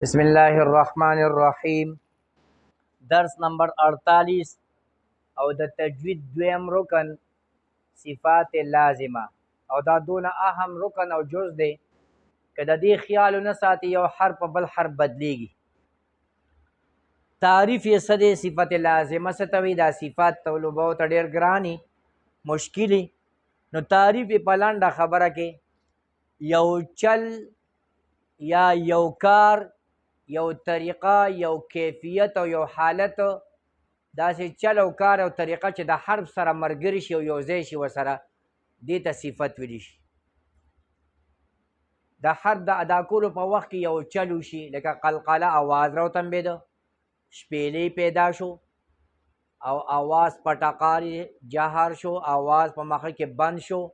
بسم الله الرحمن الرحیم. درس نمبر 48 او د تجوید دویم رکن صفات لازمه او دا دون اهم رکن او جز دی که د دې خیال نه ساتي یو حرف په بل حرف بدلیږي. تعریف یې څه دی؟ صفت لازمه څه ته وایي؟ دا صفات طلبو ته ډېر ګرانې مشکلې، نو تعریف یې په لنډه خبره کې یو چل یا یو کار، یو طریقه، یو کیفیت او یو حالت، داسې چل او کار او طریقه چې د حرف سره ملګري شي او یو ځای شي ورسره، دې ته صفت ویلی شي. د حرف د ادا کولو په وخت کې یو چل وشي، لکه قلقله اواز راوتنبېده، شپېلې پیدا شو او اواز په ټقار جهر شو، اواز په مخه کې بند شو،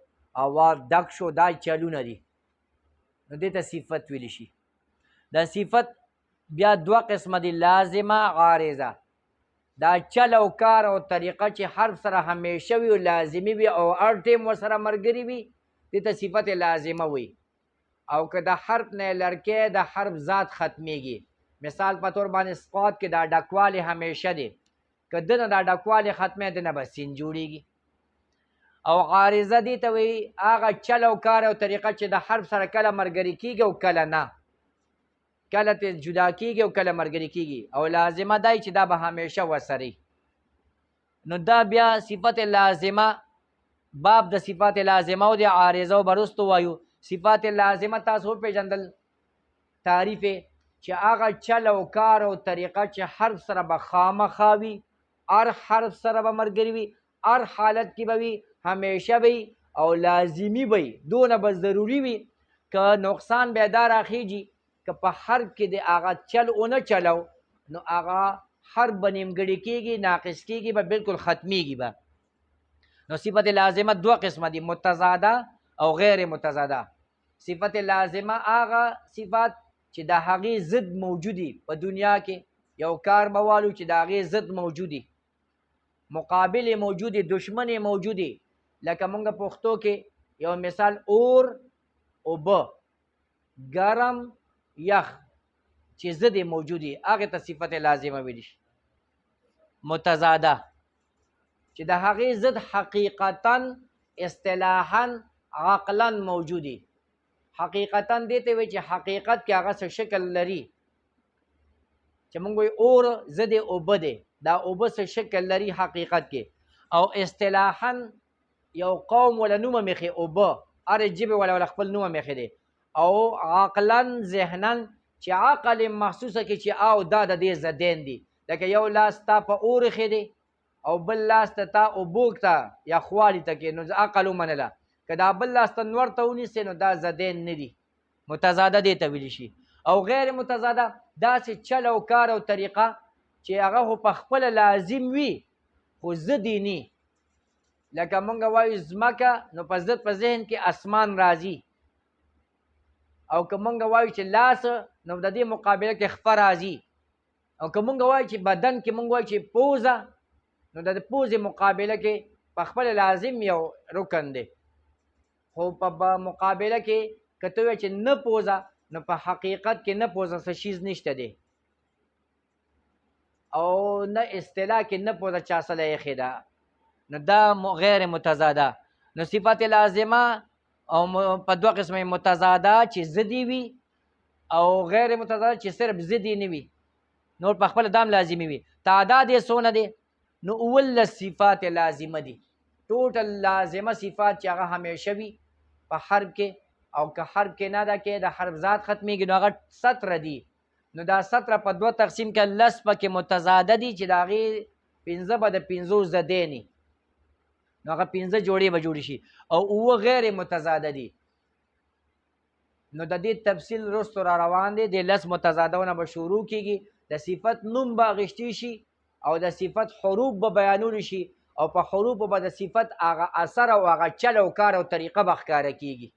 اواز ډک شو، دا چلونه دي، نو دې ته صفت ویلی شي. دا صفت بیا دوه قسمه دي، لازمه، عارضه. دا چل او کار او طریقه چې حرف سره همیشه وي او لازمي وي او هر ټیم ورسره ملګري وي، دې ته صفت لازمه وي. او که د حرف نه لرکې د حرف ذات ختمیږي، مثال په طور باندې سقاط کې دا ډکوالی همیشه دی، که دنه دا ډکوالی ختمې دنه به سین جوړیږي. او عارضه دې ته وایي هغه چل او کار او طریقه چې د حرف سره کله ملګري کیږي او کله نه، کله ته جدا کیږي او کله ملګري کیږي. او لازمه دی چې دا به همیشه ورسره. نو دا بیا صفت لازمه، باب د صفات لازمه او د عارضه او برستو وایو. صفات لازمه تاسو وپېژندل تعریف چې هغه چل او کار او طریقه چې حرف سره به خامخا وي، هر حرف سره به ملګري وي، هر حالت کې به وي، همیشه وي او لازمي وي، دونه به ضروري وي که نقصان بیا دا راخیږي که په حرف کې د هغه چل ونه چلو نو هغه حرف به نیمګړی کېږي، ناقص کېږي، به بالکل ختمیږي به. نو صفت لازمه دوه قسمه دي، متضاده او غیر متضاده. صفت لازمه هغه صفات چې د هغې ضد موجودي په دنیا کې، یو کار به والو چې د هغې ضد موجودي، مقابل موجودي، دشمن موجودي. لکه مونږ پښتو کې یو مثال اور، اوبه، ګرم، یخ، چې ضد موجودي، هغې ته صفت لازمه ویلی شي. متضاده چې د هغې ضد حقیقتا، اصطلاحا، عقلا موجودي. حقیقتا دې ته وایي چې حقیقت کې هغه څه شکل لري، چې مونږ وایي اور ضد اوبه دی، دا اوبه څه شکل لري حقیقت کې. او اصطلاحا یو قوم ولا نومه میخي اوبه، هر ژبې ولا خپل نومه میخي دی. او عقلا، ذهنا، چې عقل محسوسه کې چې او دا د دې ضدین دي، لکه یو لاس تا په اور ایښی دی او بل لاس ته تا اوبو ته یا خوالي ته کې، نو عقل ومنله. که دا بل لاس ته نور ته ونیسې نو دا ضدین نه دي، متضاده دې ته ویلی شي. او غیر متضاده داسې چل او کار او طریقه چې هغه خو په خپله لازم وي خو ضدې نه، لکه مونږ وایو ځمکه نو په ضد په ذهن کې اسمان راځي، او که مونږ وایو چې لاس نو د دې مقابله کې خپه راځي، او که مونږ وایو چې بدن کې مونږ وایو چې پوزه نو د پوزې مقابله کې په خپل لازم یو رکن دی، خو په مقابله کې که ته وایې چې نه پوزه نو په حقیقت کې نه پوزه څه شیز نشته دی، او نه اصطلاح کې نه پوزه چا سره ایښې ده، نو دا غیر متضاده. نو صفت لازمه او په دوه قسمه، متضاده چې ضدي وي او غیر متضاده چې صرف ضدي نه وي، نور په خپل دام لازمي وي. تعداد یې څونه دی؟ نو 19 صفات لازمه دي، ټوټل لازمه صفات چې هغه همیشه وي په حرف کې، او که حرف کې نه ده کې د حرف ذات ختمیږي نو هغه 17 دي. نو دا 17 په دوه تقسیم کې، 10 پکې متضاده دي چې د هغې 15 به د 15 ضدې نو هغه 15 جوړې به جوړې شي، او 9 غیر متضاده دي. نو د دې تفصیل رستو را روان دی، د 10 متضادهونه به شروع کیږي، د صفت نوم به اخیستی شي او د صفت حروف به بیانول شي، او په حروفو به د صفت هغه اثر او هغه چل او کار او طریقه به ښکاره کیږي.